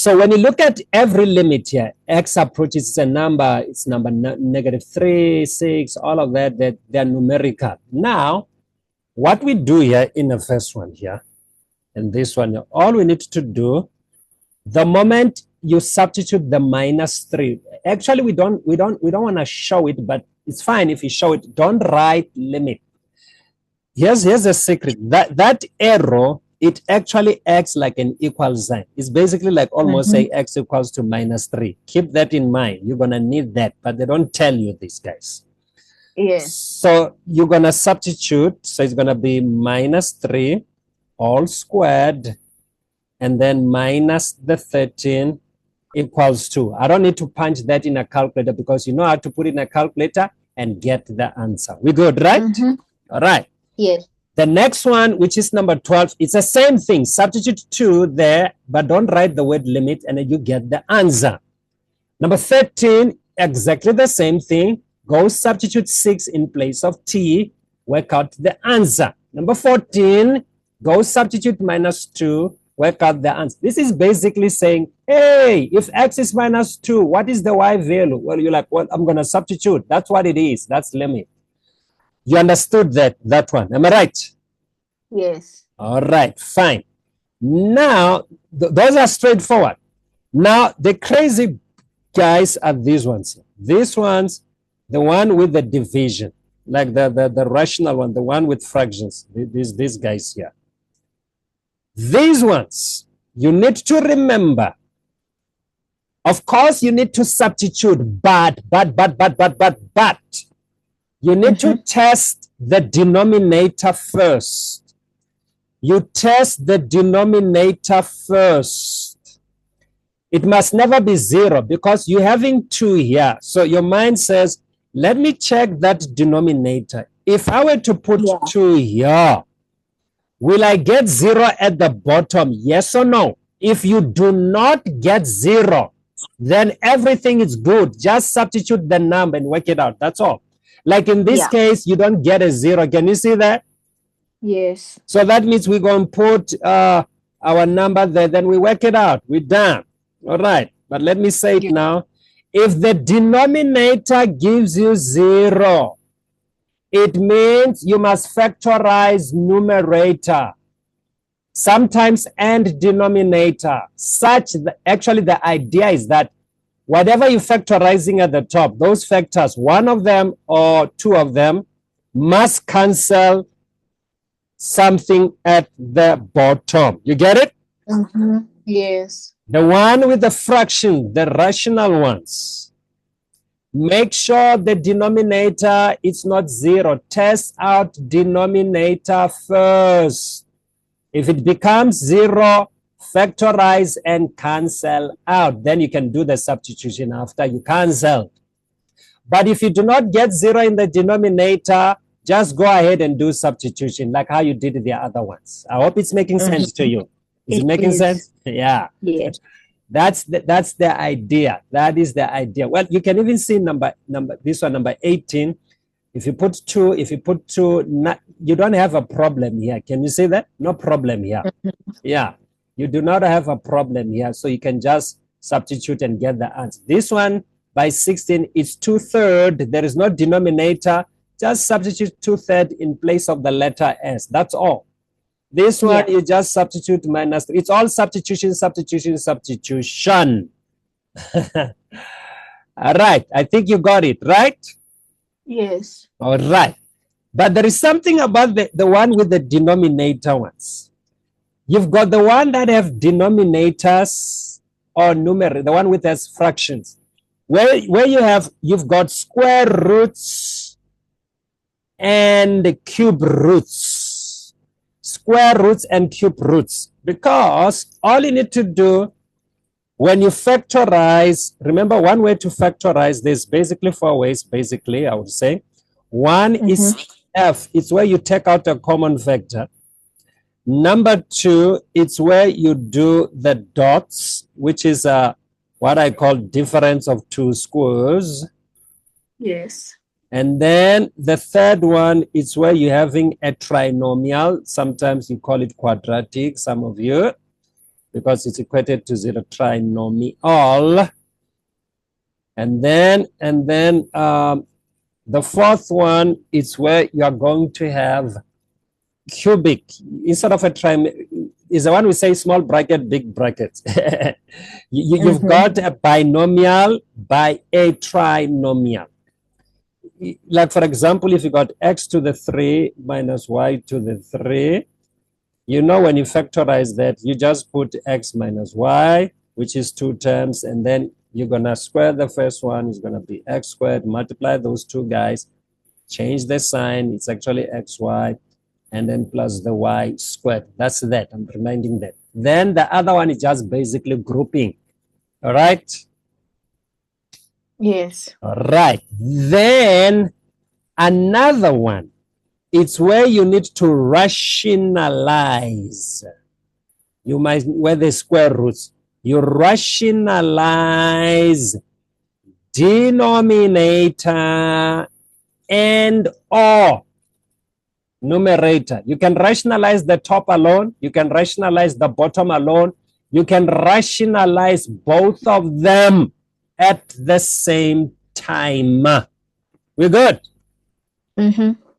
So when you look at every limit here, x approaches a number, it's number -3, 6, all of that, they're numerical. Now, what we do here in the first one here, and this one, all we need to do, the moment you substitute the -3, actually we don't want to show it, but it's fine if you show it. Don't write limit. Here's a secret. That arrow, it actually acts like an equal sign. It's basically like almost say x equals to -3. Keep that in mind. You're gonna need that, but they don't tell you this, guys. Yes. So you're gonna substitute. So it's gonna be -3 all squared, and then minus the 13 equals 2. I don't need to punch that in a calculator because you know how to put it in a calculator and get the answer. We good, right? All right. Yes. The next one, which is number 12, it's the same thing. Substitute 2 there, but don't write the word limit, and then you get the answer. Number 13, exactly the same thing. Go substitute 6 in place of t, work out the answer. Number 14, go substitute -2, work out the answer. This is basically saying, hey, if x is -2, what is the y value? Well, you're like, well, I'm going to substitute. That's what it is. That's limit. You understood that one. Am I right? Yes. All right, fine. Now, those are straightforward. Now, the crazy guys are these ones. These ones, the one with the division, like the rational one, the one with fractions, these guys here. These ones, you need to remember. Of course, you need to substitute, but. You need to test the denominator first. You test the denominator first. It must never be 0 because you're having 2 here. So your mind says, let me check that denominator. If I were to put 2 here, will I get 0 at the bottom? Yes or no? If you do not get 0, then everything is good. Just substitute the number and work it out. That's all. Like in this case, you don't get a 0. Can you see that? Yes. So that means we're going to put our number there. Then we work it out. We're done. All right. But let me say it now. If the denominator gives you 0, it means you must factorize numerator. Sometimes and denominator. Actually, the idea is that whatever you're factorizing at the top, those factors, one of them or two of them must cancel something at the bottom. You get it? Yes. The one with the fraction, the rational ones. Make sure the denominator is not 0. Test out denominator first. If it becomes 0, factorize and cancel out. Then you can do the substitution after you cancel. But if you do not get 0 in the denominator, just go ahead and do substitution like how you did the other ones. I hope it's making sense to you. Is it making sense? Yeah. Yes. That's the idea. That is the idea. Well, you can even see this one, number 18. If you put 2, you don't have a problem here. Can you see that? No problem here. Yeah. You do not have a problem here, so you can just substitute and get the answer. This one, by 16, is 2/3. There is no denominator. Just substitute 2/3 in place of the letter S. That's all. This one, you just substitute -3. It's all substitution. All right. I think you got it, right? Yes. All right. But there is something about the one with the denominator ones. You've got the one that have denominators or numerator, the one with as fractions, where you've got square roots and cube roots. Square roots and cube roots. Because all you need to do when you factorize, remember one way to factorize, there's basically 4 ways, basically, I would say. One is F. It's where you take out a common factor. Number 2, it's where you do the dots, which is what I call difference of 2 squares. Yes. And then the third one is where you're having a trinomial. Sometimes you call it quadratic, some of you. because it's equated to 0 trinomial. And then the fourth one is where you are going to have cubic instead of a is the one we say small bracket, big bracket. You've got a binomial by a trinomial. Like, for example, if you got x to the 3 minus y to the 3, you know, when you factorize that, you just put x minus y, which is 2 terms, and then you're going to square the first one, is going to be x squared, multiply those two guys, change the sign, it's actually xy, and then plus the y squared. That's that. I'm reminding that. Then the other one is just basically grouping. All right? Yes. All right. Then another one, it's where you need to rationalize. You might, where the square roots, you rationalize denominator and or numerator. You can rationalize the top alone. You can rationalize the bottom alone. You can rationalize both of them at the same time. We're good?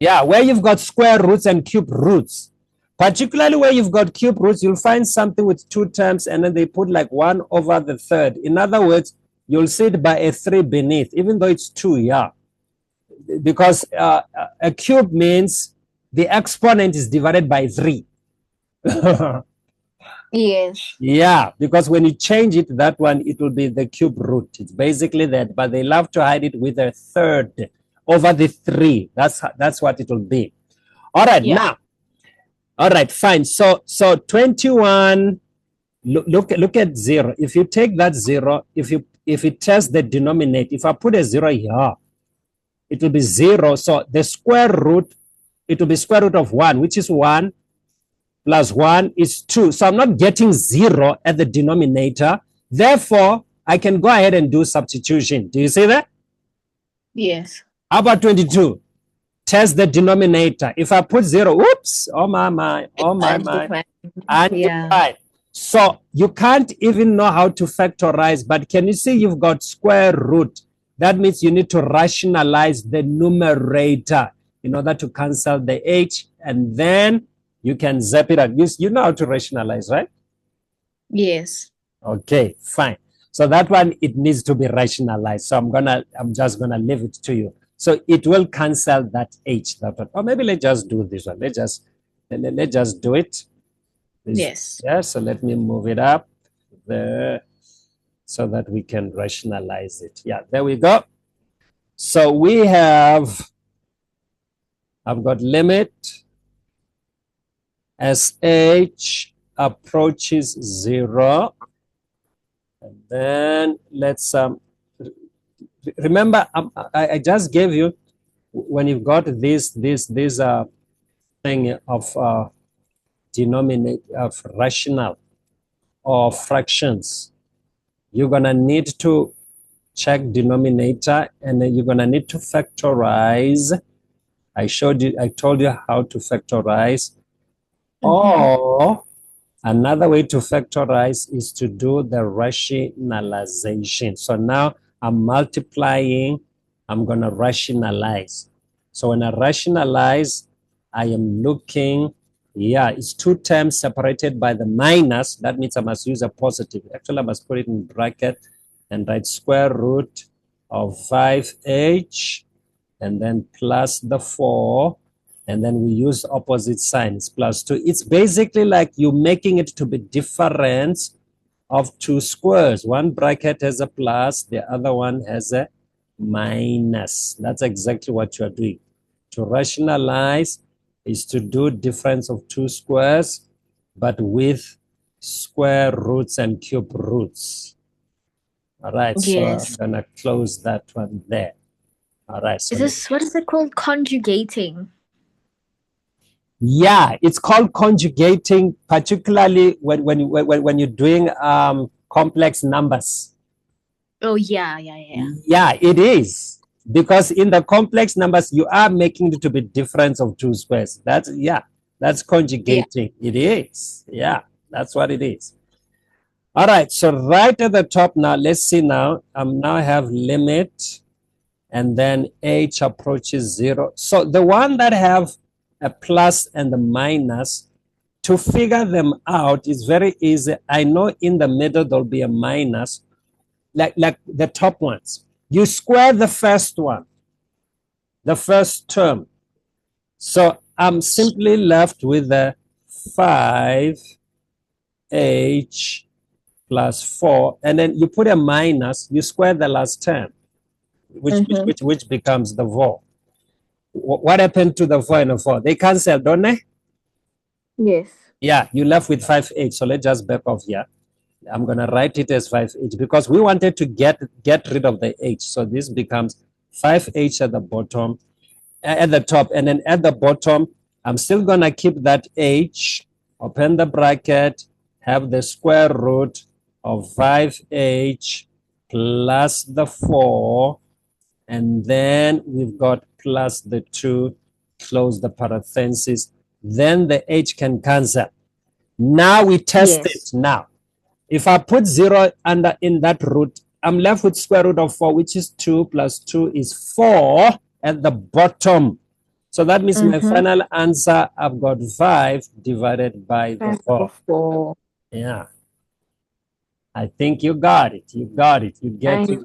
Yeah, where you've got square roots and cube roots. Particularly where you've got cube roots, you'll find something with 2 terms and then they put like 1 over the 3rd. In other words, you'll see it by a 3 beneath, even though it's 2, yeah. Because a cube means the exponent is divided by 3. Yes. Yeah, because when you change it, that one, it will be the cube root. It's basically that, but they love to hide it with a 3rd over the 3. That's what it will be. All right, yeah. Now. All right, fine. So 21, look at 0. If you take that 0, if you test the denominator, if I put a 0 here, it will be 0. So the square root, it will be square root of 1, which is 1, plus 1 is 2. So I'm not getting 0 at the denominator. Therefore, I can go ahead and do substitution. Do you see that? Yes. How about 22? Test the denominator. If I put 0, oops, oh my, undefined. Yeah. So you can't even know how to factorize, but can you see you've got square root? That means you need to rationalize the numerator in order to cancel the h, and then you can zap it out. You know how to rationalize, right? Yes. Okay, fine. So that one, it needs to be rationalized. So I'm just gonna leave it to you. So it will cancel that h. That one. Or maybe let's just do this one. Let's just do it. Yes. Yeah. So let me move it up there so that we can rationalize it. Yeah. There we go. So we have. I've got limit as h approaches 0, and then let's remember, I just gave you, when you've got this thing of denominator, of rational or fractions, you're gonna need to check denominator, and then you're gonna need to factorize. I told you how to factorize. Or another way to factorize is to do the rationalization. So now I'm multiplying, I'm going to rationalize. So when I rationalize, I am looking, yeah, it's 2 terms separated by the minus. That means I must use a positive. Actually, I must put it in bracket and write square root of 5h, and then plus the 4, and then we use opposite signs, plus 2. It's basically like you're making it to be difference of 2 squares. One bracket has a plus, the other one has a minus. That's exactly what you're doing. To rationalize is to do difference of 2 squares, but with square roots and cube roots. All right, yes. So I'm going to close that one there. All right. So what is it called? Conjugating. Yeah, it's called conjugating, particularly when you're doing complex numbers. Oh, yeah. Yeah, it is. Because in the complex numbers, you are making it to be difference of 2 squares. That's conjugating. Yeah. It is. Yeah, that's what it is. All right, so right at the top now, let's see now. Now I have limit, and then h approaches 0. So the one that have a plus and a minus, to figure them out is very easy. I know in the middle there'll be a minus, like the top ones. You square the first one, the first term. So I'm simply left with the 5h plus 4, and then you put a minus, you square the last term, which becomes the 4. What happened to the 4 and the 4? They cancel, don't they? Yes. Yeah, you left with 5h. So let's just back off here. I'm going to write it as 5h because we wanted to get rid of the h. So this becomes 5h at the bottom, at the top, and then at the bottom, I'm still going to keep that h, open the bracket, have the square root of 5h plus the 4, and then we've got plus the 2, close the parenthesis. Then the h can cancel. Now we test it. Now, if I put 0 in that root, I'm left with square root of 4, which is 2 plus 2 is 4 at the bottom. So that means my final answer, I've got 5 divided by the 4. Yeah. I think you got it. You got it. You get it.